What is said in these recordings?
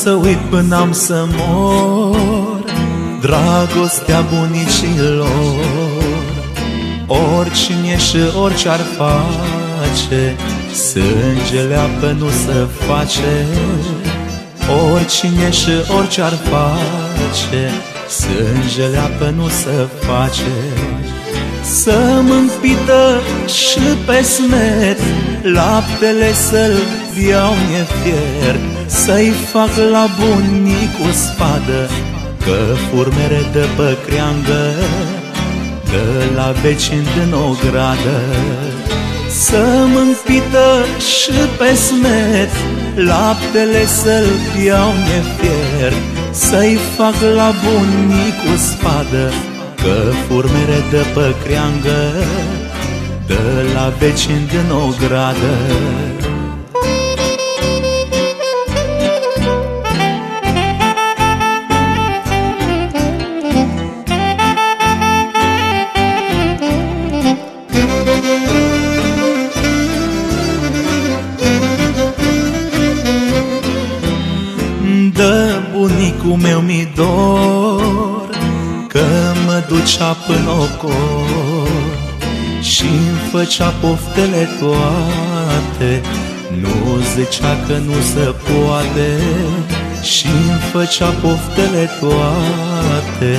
să uit până am să mor dragostea bunicilor. Oricine și orice ar face, sângele apă nu se face. Oricine și orice ar face, sângele apă nu se face. Să-mi împită și pe smet, laptele să-l iau nefier, să-i fac la bunic o spadă, că furmere de pe creangă, de la vecini din ogradă. Să-mi împită și pe smet, laptele să-l iau nefier, să-i fac la bunic o spadă, că furmere de pe creangă, de la vecini din ogradă. De bunicul meu mi dor, că mă ducea până ocor și-mi făcea poftele toate, nu zicea că nu se poate. Și-mi făcea poftele toate,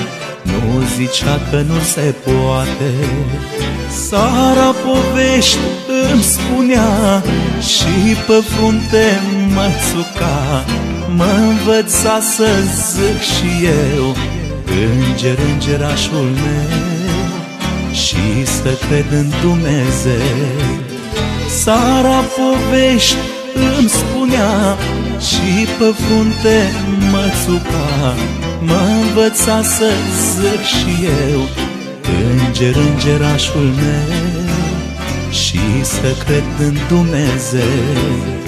nu zicea că nu se poate. Sara povești îmi spunea și pe frunte mă țuca, mă învăța să zic și eu înger, îngerașul meu, și să cred în Dumnezeu. Sara povești îmi spunea și pe frunte mă țuca, mă învăța să zic și eu înger, îngerașul meu, și să cred în Dumnezeu.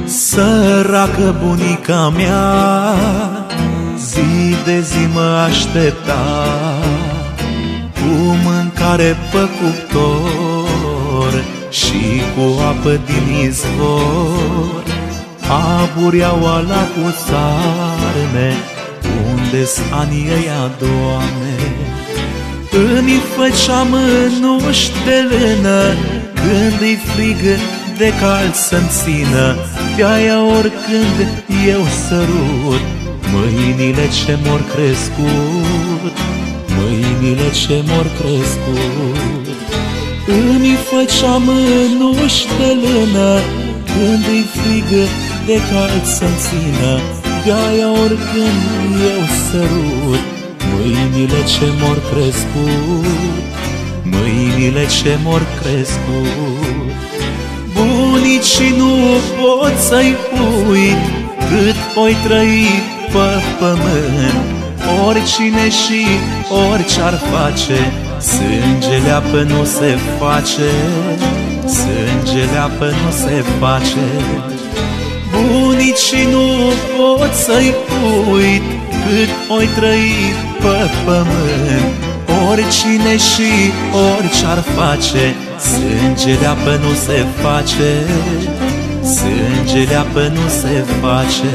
Săracă bunica mea, zi de zi mă aștepta, cu mâncare pe cuptor și cu apă din izvor. Abureau la cu sarme, unde-s anii ăia, Doamne. Îmi făceam mânuși de lână, când-i frig de cald să-mi țină, de-aia oricând eu sărut mâinile ce m-or crescut, mâinile ce m-or crescut. Îmi făceam mânuși de lână, când-i frig de cald să-mi țină, de-aia oricând eu sărut mâinile ce m-or crescut, mâinile ce m-or crescut. Bunicii nu pot să-i uit, cât oi trăi pe pământ. Oricine și orice-ar face, sângele apă nu se face, sângele apă nu se face. Bunicii nu pot să-i uit, cât oi trăi pe pământ. Oricine și orice-ar face, sângele apă nu se face, sângele apă nu se face.